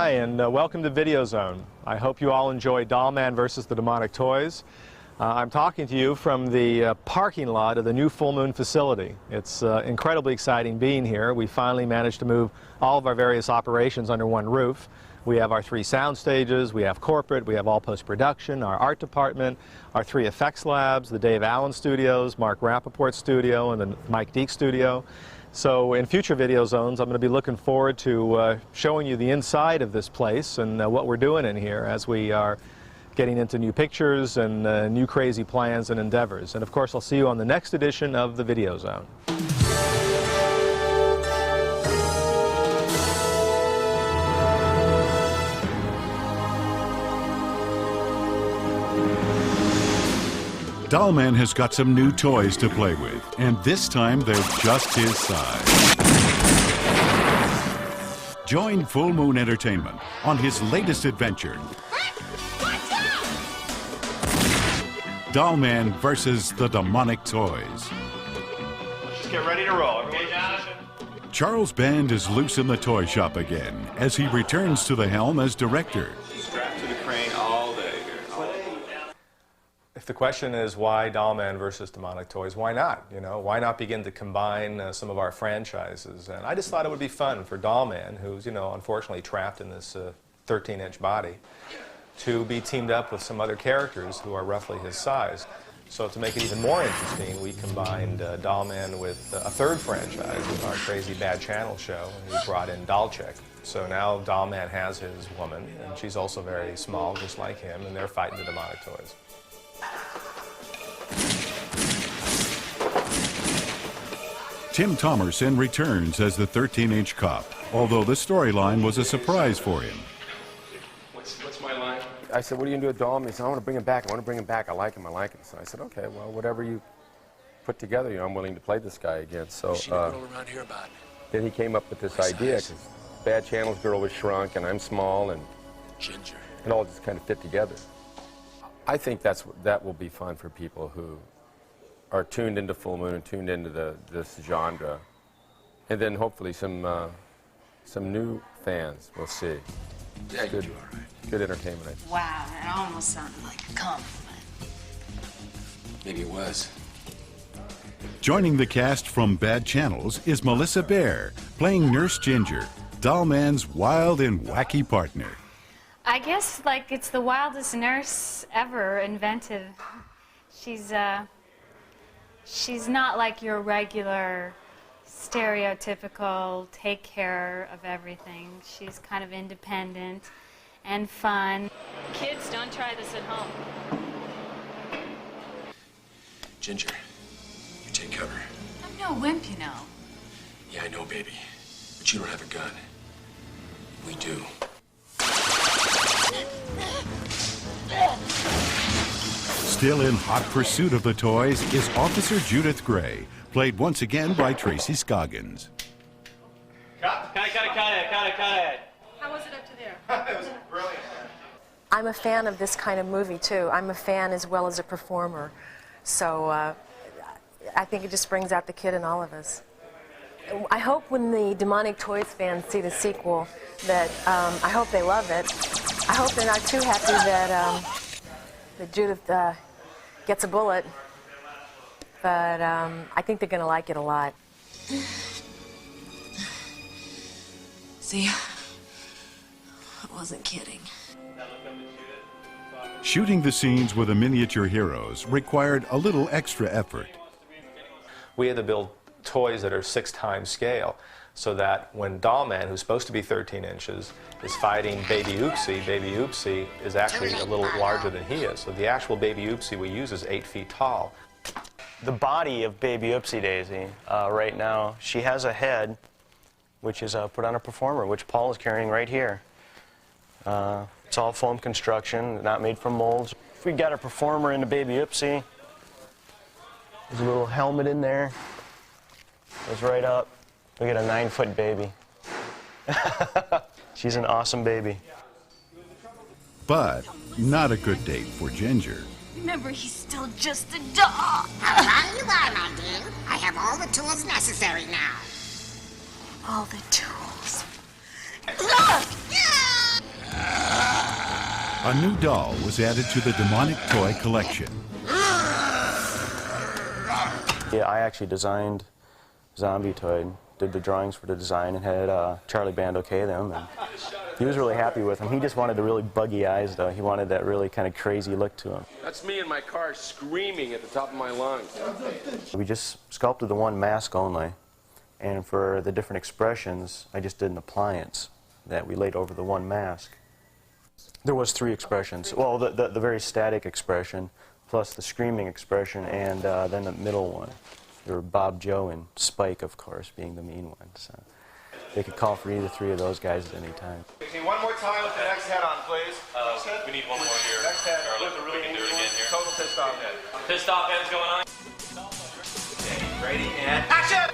Hi, and welcome to Video Zone. I hope you all enjoy Dollman versus the Demonic Toys. I'm talking to you from the parking lot of the new Full Moon facility. It's incredibly exciting being here. We finally managed to move all of our various operations under one roof. We have our 3 sound stages, we have corporate, we have all post-production, our art department, our 3 effects labs, the Dave Allen studios, Mark Rappaport's studio, and the Mike Deek studio. So in future Video Zones, I'm going to be looking forward to showing you the inside of this place and what we're doing in here as we are getting into new pictures and new crazy plans and endeavors. And of course, I'll see you on the next edition of the Video Zone. Dollman has got some new toys to play with, and this time they're just his size. Join Full Moon Entertainment on his latest adventure. Dollman versus the Demonic Toys. Let's just get ready to roll. Charles Band is loose in the toy shop again as he returns to the helm as director. Strapped to the crane all day here. If the question is why Dollman versus Demonic Toys, why not? You know, why not begin to combine some of our franchises? And I just thought it would be fun for Dollman, who's, you know, unfortunately trapped in this 13-inch body, to be teamed up with some other characters who are roughly his size. So to make it even more interesting, we combined Dollman with a third franchise, with our crazy Bad Channel show, and we brought in Doll Chick. So now Dollman has his woman, and she's also very small, just like him, and they're fighting the Demonic Toys. Tim Thomerson returns as the 13-inch cop, although the storyline was a surprise for him. What's my line? I said, what are you going to do with Dollman? He said, I want to bring him back. I want to bring him back. I like him. I like him. So I said, okay, well, whatever you put together, you know, I'm willing to play this guy again. So around here about it. then he came up with this idea. 'Cause Bad Channel's girl was shrunk, and I'm small, and Ginger. it all just kind of fit together. I think that will be fun for people who are tuned into Full Moon and tuned into this genre, and then hopefully some new fans will see. Yeah, you do all right. Good entertainment. I think. Wow, that almost sounded like a compliment. Maybe it was. Joining the cast from Bad Channels is Melissa Bear, playing Nurse Ginger, Dollman's wild and wacky partner. I guess, like, it's the wildest nurse ever invented. She's not like your regular, stereotypical take care of everything. She's kind of independent and fun. Kids, don't try this at home. Ginger, you take cover. I'm no wimp, you know. Yeah, I know, baby. But you don't have a gun. We do. Still in hot pursuit of the toys is Officer Judith Gray, played once again by Tracy Scoggins. Cut it. How was it up to there? It was brilliant. I'm a fan of this kind of movie, too. I'm a fan as well as a performer. So I think it just brings out the kid in all of us. I hope when the Demonic Toys fans see the sequel that I hope they love it. I hope they're not too happy that Judith gets a bullet. But I think they're going to like it a lot. See, I wasn't kidding. Shooting the scenes with the miniature heroes required a little extra effort. We had to build toys that are 6 times scale, so that when Dollman, who's supposed to be 13 inches, is fighting Baby Oopsie is actually a little larger than he is. So the actual Baby Oopsie we use is 8 feet tall. The body of Baby Oopsie Daisy, right now, she has a head, which is put on a performer, which Paul is carrying right here. It's all foam construction, not made from molds. If we got a performer into Baby Oopsie, there's a little helmet in there. Goes right up. We get a 9-foot baby. She's an awesome baby. But not a good date for Ginger. Remember, he's still just a dog. How wrong you are, my dear. I have all the tools necessary now. All the tools. Look! a new doll was added to the demonic toy collection. Yeah, I actually designed Zombie Toy, did the drawings for the design, and had Charlie Band okay them. And he was really happy with them. He just wanted the really buggy eyes, though. He wanted that really kind of crazy look to him. That's me in my car screaming at the top of my lungs. We just sculpted the one mask only, and for the different expressions, I just did an appliance that we laid over the one mask. There was 3 expressions. Well, the very static expression, plus the screaming expression, and then the middle one. There were Bob, Joe, and Spike, of course, being the mean ones. So they could call for either 3 of those guys at any time. Okay, one more time with the next head on, please. We need one more here. Next head. We can do it again here. Total pissed off head. Pissed off head's going on. Okay, ready, and action!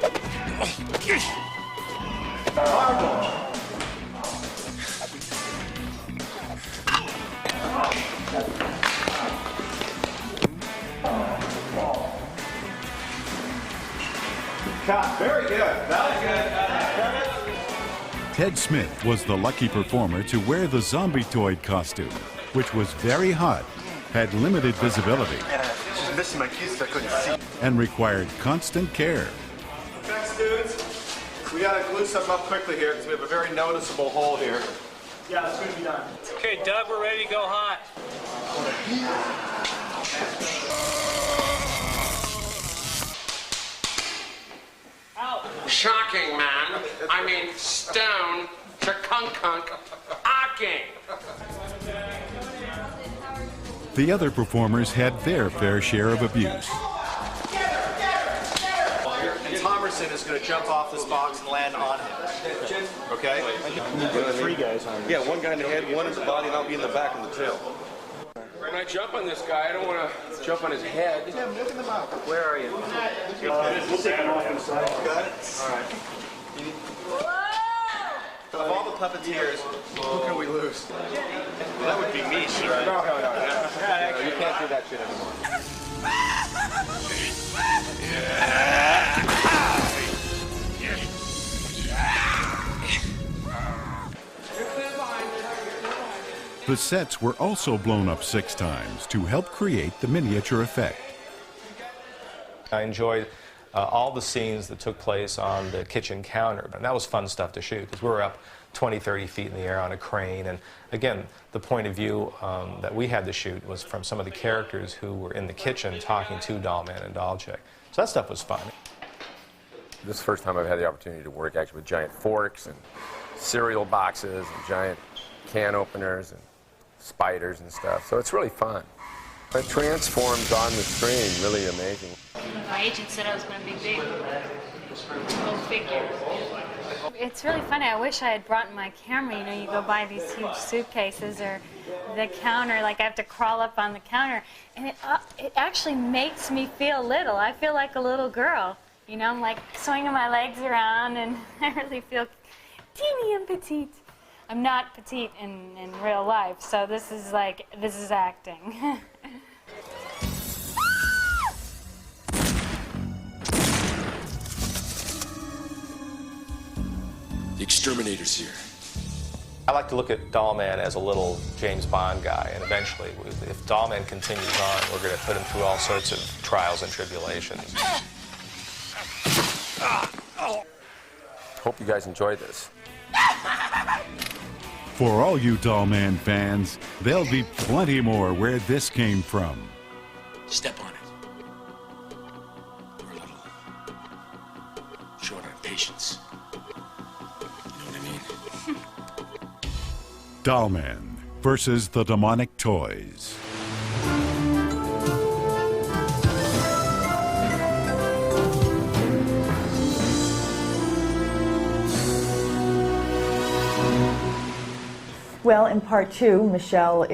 Cut. Very good. That was good. Ted Smith was the lucky performer to wear the zombie toy costume, which was very hot, had limited visibility, Missing my keys, I couldn't see. and required constant care. Next, dudes, we gotta glue something up quickly here because we have a very noticeable hole here. Yeah, it's going to be done. Okay, Doug, we're ready to go hot. Shocking, man. I mean, stone, chakunk, hocking. The other performers had their fair share of abuse. And Thomerson is going to jump off this box and land on him. Okay? Three guys on Yeah, one guy in the head, one in the body, and I'll be in the back and the tail. When I jump on this guy, I don't want to jump on his head. Where are you? We'll take him off inside. Got it? All right. Of all the puppeteers, who can we lose? That would be me, sir. No, you can't do that shit anymore. The sets were also blown up 6 times to help create the miniature effect. I enjoyed all the scenes that took place on the kitchen counter, and that was fun stuff to shoot because we were up 20, 30 feet in the air on a crane, and again, the point of view that we had to shoot was from some of the characters who were in the kitchen talking to Dollman and Dollchick. So that stuff was fun. This is the first time I've had the opportunity to work actually with giant forks and cereal boxes and giant can openers and spiders and stuff, so it's really fun. It transforms on the screen, really amazing. My agent said I was going to be big. Go figure. It's really funny. I wish I had brought my camera. You know, you go buy these huge suitcases or the counter, like I have to crawl up on the counter, and it actually makes me feel little. I feel like a little girl. You know, I'm like swinging my legs around, and I really feel teeny and petite. I'm not petite in real life, so this is acting. The exterminator's here. I like to look at Dollman as a little James Bond guy, and eventually, if Dollman continues on, we're going to put him through all sorts of trials and tribulations. Hope you guys enjoyed this. For all you Dollman fans, there'll be plenty more where this came from. Step on it. We're a little short on patience. You know what I mean? Dollman versus the demonic toys. Well, in part 2, Michelle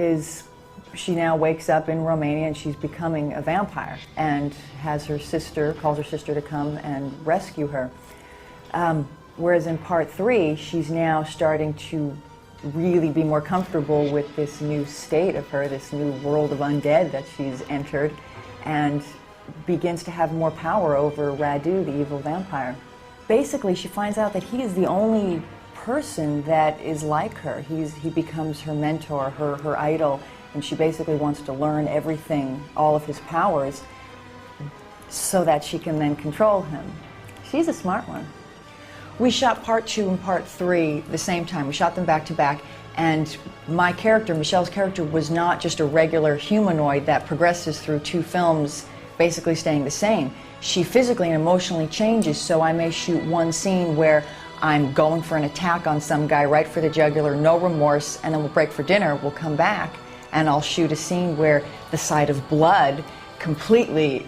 she now wakes up in Romania and she's becoming a vampire and calls her sister to come and rescue her. Whereas in part 3, she's now starting to really be more comfortable with this new state of her, this new world of undead that she's entered, and begins to have more power over Radu, the evil vampire. Basically, she finds out that he is the only person that is like her. He becomes her mentor, her idol, and she basically wants to learn everything, all of his powers, so that she can then control him. She's a smart one. We shot part 2 and part 3 the same time. We shot them back to back, and my character, Michelle's character, was not just a regular humanoid that progresses through 2 films basically staying the same. She physically and emotionally changes, so I may shoot one scene where I'm going for an attack on some guy right for the jugular, no remorse, and then we'll break for dinner, we'll come back, and I'll shoot a scene where the sight of blood completely,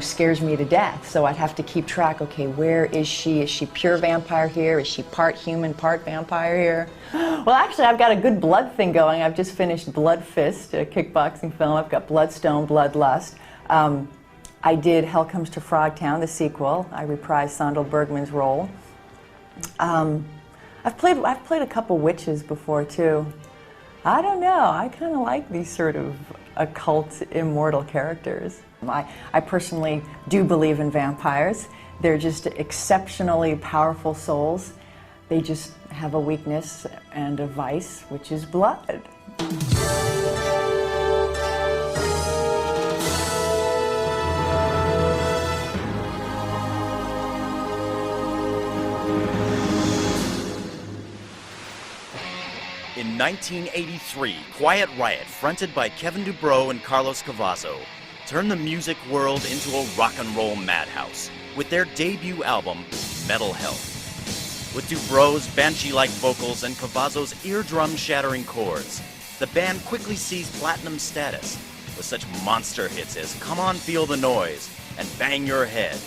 scares me to death. So I'd have to keep track, okay, where is she? Is she pure vampire here? Is she part human, part vampire here? Well, actually, I've got a good blood thing going. I've just finished Blood Fist, a kickboxing film. I've got Bloodstone, Bloodlust. I did Hell Comes to Frogtown, the sequel. I reprised Sondel Bergman's role. I've played a couple witches before, too. I don't know. I kind of like these sort of occult, immortal characters. I personally do believe in vampires. They're just exceptionally powerful souls. They just have a weakness and a vice, which is blood. In 1983, Quiet Riot, fronted by Kevin DuBrow and Carlos Cavazo, turned the music world into a rock and roll madhouse with their debut album, Metal Health. With DuBrow's banshee-like vocals and Cavazo's eardrum-shattering chords, the band quickly seized platinum status with such monster hits as Come On Feel the Noise and Bang Your Head.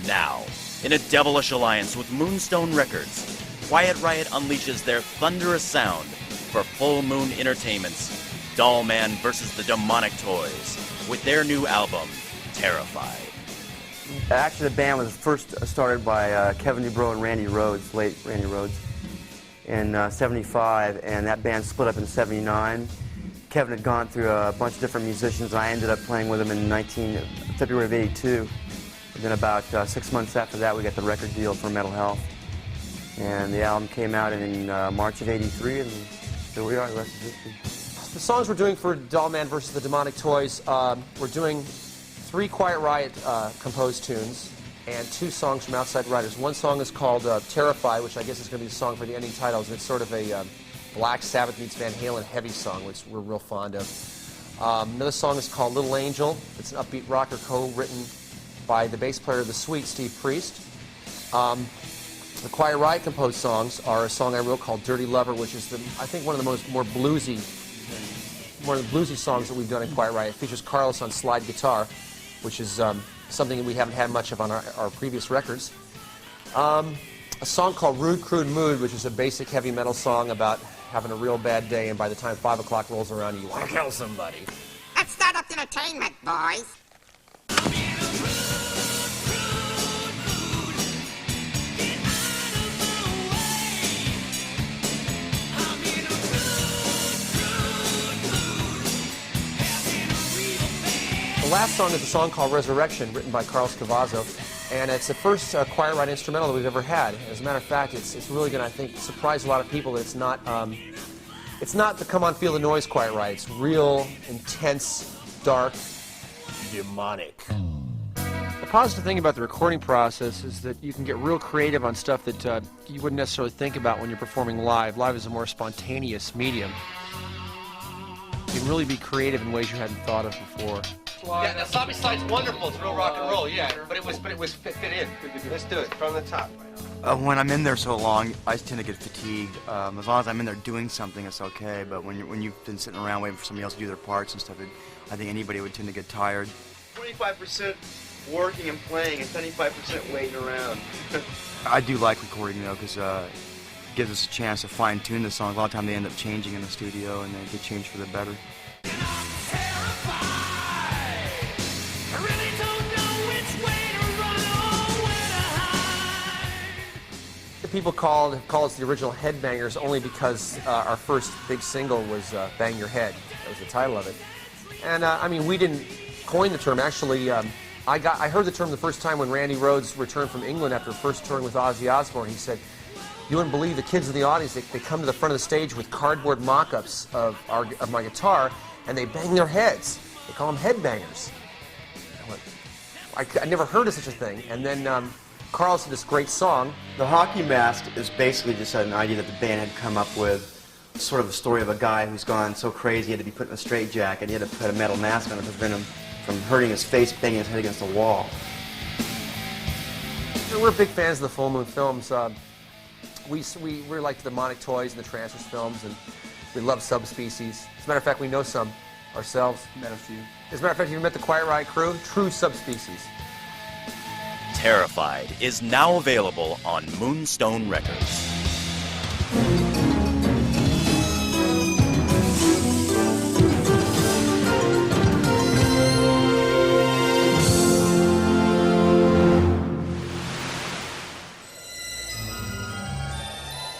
Now, in a devilish alliance with Moonstone Records, Quiet Riot unleashes their thunderous sound for Full Moon Entertainment's Dollman vs. the Demonic Toys with their new album, Terrified. Actually, the band was first started by Kevin DuBrow and Randy Rhoads, late Randy Rhoads, in '75, and that band split up in '79. Kevin had gone through a bunch of different musicians, and I ended up playing with him in February of '82. And then about 6 months after that, we got the record deal for Metal Health. And the album came out in March of '83, and here we are, the rest is history. The songs we're doing for Dollman vs. the Demonic Toys, we're doing 3 Quiet Riot composed tunes and 2 songs from Outside Writers. One song is called Terrified, which I guess is going to be the song for the ending titles. It's sort of a Black Sabbath meets Van Halen heavy song, which we're real fond of. Another song is called Little Angel. It's an upbeat rocker co-written by the bass player of The Sweet, Steve Priest. The Quiet Riot composed songs are a song I wrote called Dirty Lover, which is, I think, one of the more bluesy songs that we've done in Quiet Riot. It features Carlos on slide guitar, which is something that we haven't had much of on our previous records. A song called Rude Crude Mood, which is a basic heavy metal song about having a real bad day, and by the time 5 o'clock rolls around, you want to kill somebody. Let's start up entertainment, boys. The last song is a song called Resurrection, written by Carlos Cavazo, and it's the first Quiet Riot instrumental that we've ever had. As a matter of fact, it's really going to, I think, surprise a lot of people that it's not the Come On Feel the Noise Quiet Riot. It's real, intense, dark, demonic. The positive thing about the recording process is that you can get real creative on stuff that you wouldn't necessarily think about when you're performing live. Live is a more spontaneous medium. You can really be creative in ways you hadn't thought of before. Yeah, the sloppy slide's wonderful. It's real rock and roll, yeah. But it was fit in. Let's do it from the top. When I'm in there so long, I tend to get fatigued. As long as I'm in there doing something, it's okay. But when you've been sitting around waiting for somebody else to do their parts and stuff, I think anybody would tend to get tired. 25% working and playing, and 75% waiting around. I do like recording though, because it gives us a chance to fine-tune the songs. A lot of time they end up changing in the studio, and they get changed for the better. People call us the original Headbangers only because our first big single was Bang Your Head. That was the title of it. And I mean, we didn't coin the term. Actually, I heard the term the first time when Randy Rhoads returned from England after first touring with Ozzy Osbourne. He said, You wouldn't believe the kids in the audience, they come to the front of the stage with cardboard mock-ups of my guitar, and they bang their heads. They call them headbangers. I never heard of such a thing. And then Carl said this great song. The hockey mask is basically just an idea that the band had come up with, sort of the story of a guy who's gone so crazy he had to be put in a straitjacket. He had to put a metal mask on to prevent him from hurting his face, banging his head against the wall. We're big fans of the Full Moon films. We like the Demonic Toys and the Trancers films, and we love Subspecies. As a matter of fact, we know some ourselves. Met a few. As a matter of fact, you met the Quiet Riot crew? True Subspecies. Terrified is now available on Moonstone Records.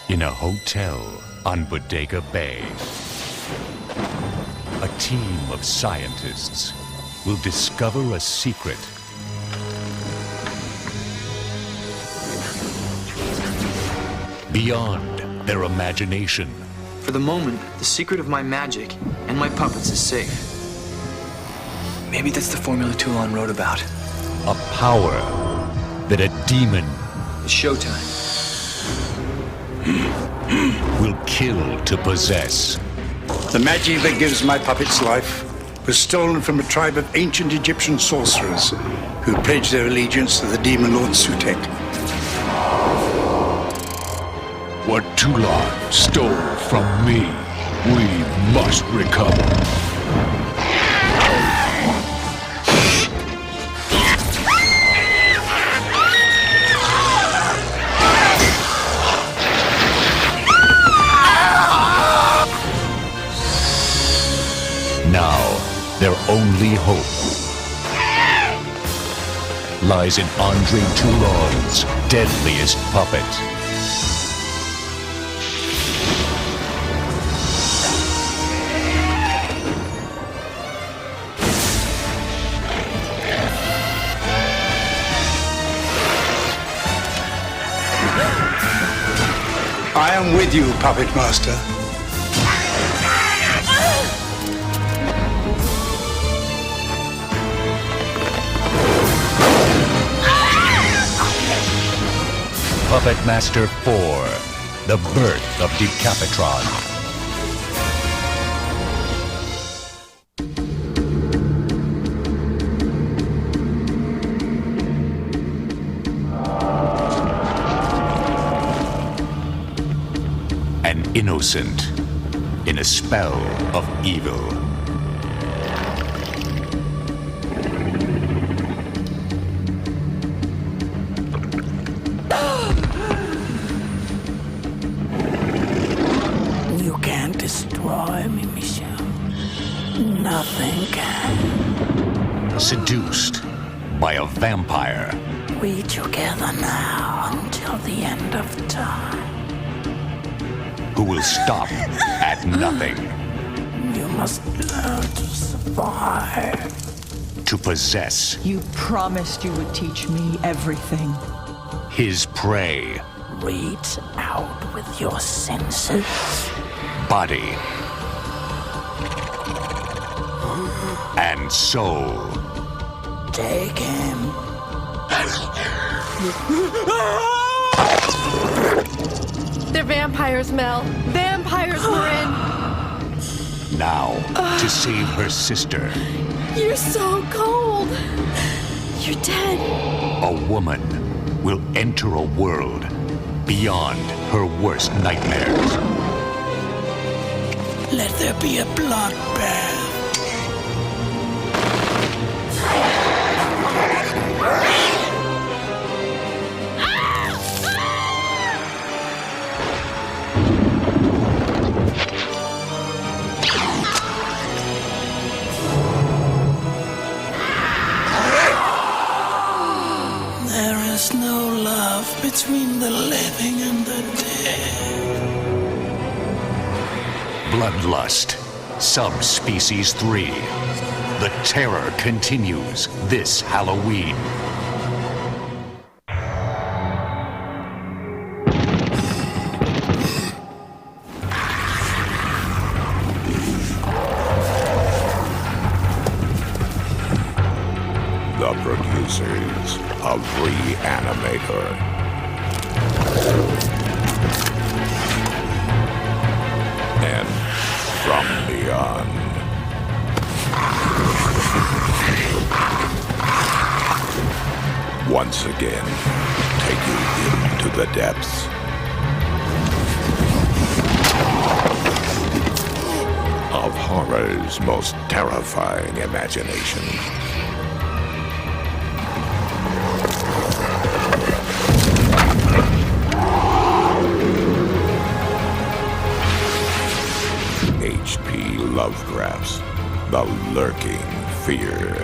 In a hotel on Bodega Bay, a team of scientists will discover a secret beyond their imagination. For the moment, the secret of my magic and my puppets is safe. Maybe that's the Formula Toulon wrote about. A power that a demon It's showtime. will kill to possess. The magic that gives my puppets life was stolen from a tribe of ancient Egyptian sorcerers who pledged their allegiance to the demon lord Sutek. What Toulon stole from me, we must recover. Now, their only hope lies in Andre Toulon's deadliest puppet. I am with you, Puppet Master. Puppet Master 4, The Birth of Decapitron. An innocent in a spell of evil. You can't destroy me, Michelle. Nothing can. Seduced by a vampire. We together now until the end of time. Who will stop at nothing. You must learn to survive. To possess You promised you would teach me everything. his prey. Reach out with your senses. Body and soul. Take him. They're vampires, Mel. Vampires, Marin. Now, to save her sister, You're so cold. You're dead. a woman will enter a world beyond her worst nightmares. Let there be a bloodbath. There is no love between the living and the dead. Bloodlust, Subspecies 3. The terror continues this Halloween. the producers of Reanimator. And from beyond. Once again, take you into the depths. Of horror's most terrifying imagination. H.P. Lovecraft's The Lurking Fear.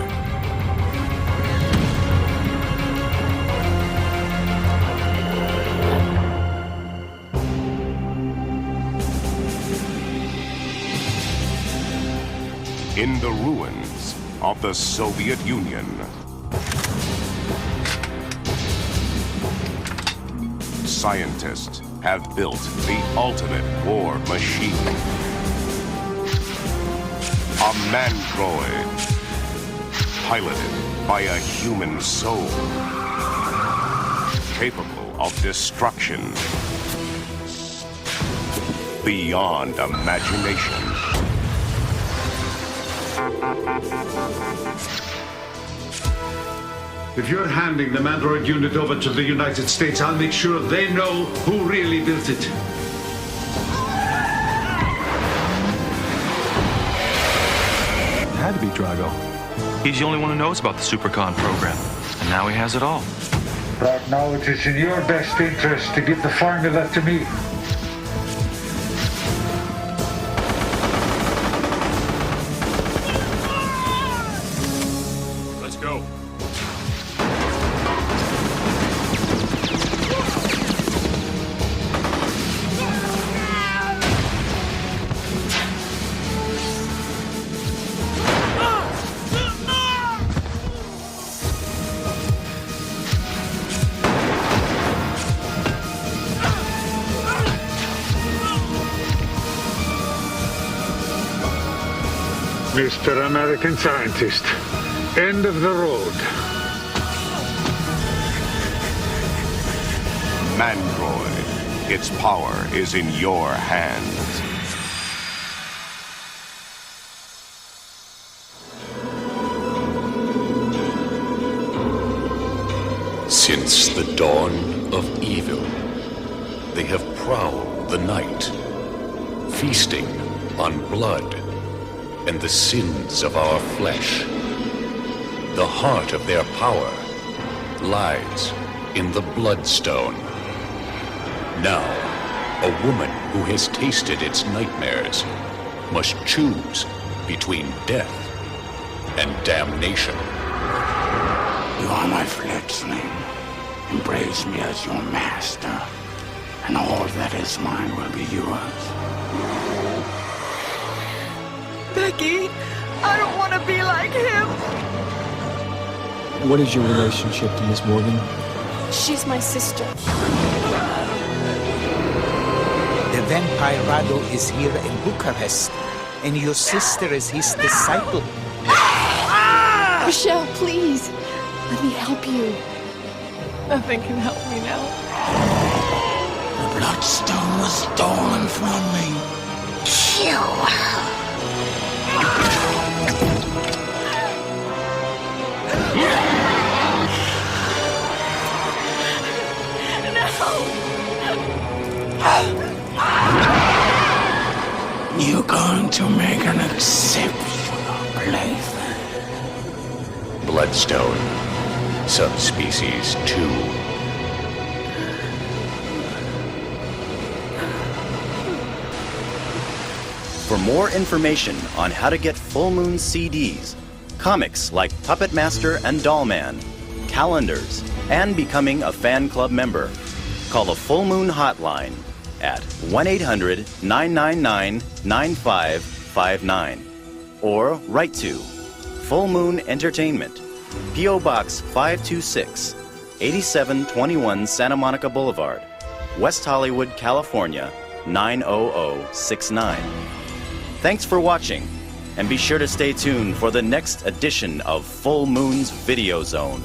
In the ruins of the Soviet Union, scientists have built the ultimate war machine. A mandroid, piloted by a human soul, capable of destruction beyond imagination. If you're handing the Mandroid unit over to the United States, I'll make sure they know who really built it. It had to be Drago. He's the only one who knows about the Supercon program, and now he has it all. Right now, it is in your best interest to give the formula to me. Let's go. Mr. American Scientist, end of the road. Mandroid, its power is in your hands. Since the dawn of evil, they have prowled the night, feasting on blood and the sins of our flesh. The heart of their power lies in the Bloodstone. Now, a woman who has tasted its nightmares must choose between death and damnation. You are my fledgling. Embrace me as your master, and all that is mine will be yours. Becky, I don't want to be like him. What is your relationship to Miss Morgan? She's my sister. The vampire Rado is here in Bucharest, and your sister is his disciple. Michelle, please, let me help you. Nothing can help me now. The Bloodstone was stolen from me. Kill her. You're going to make an exceptional plaything. Bloodstone, subspecies 2. For more information on how to get Full Moon CDs, comics like Puppet Master and Dollman, calendars, and becoming a fan club member, call the Full Moon hotline at 1-800-999-9559 or write to Full Moon Entertainment, P.O. Box 526, 8721 Santa Monica Boulevard, West Hollywood, California, 90069. Thanks for watching, And be sure to stay tuned for the next edition of Full Moon's Video Zone.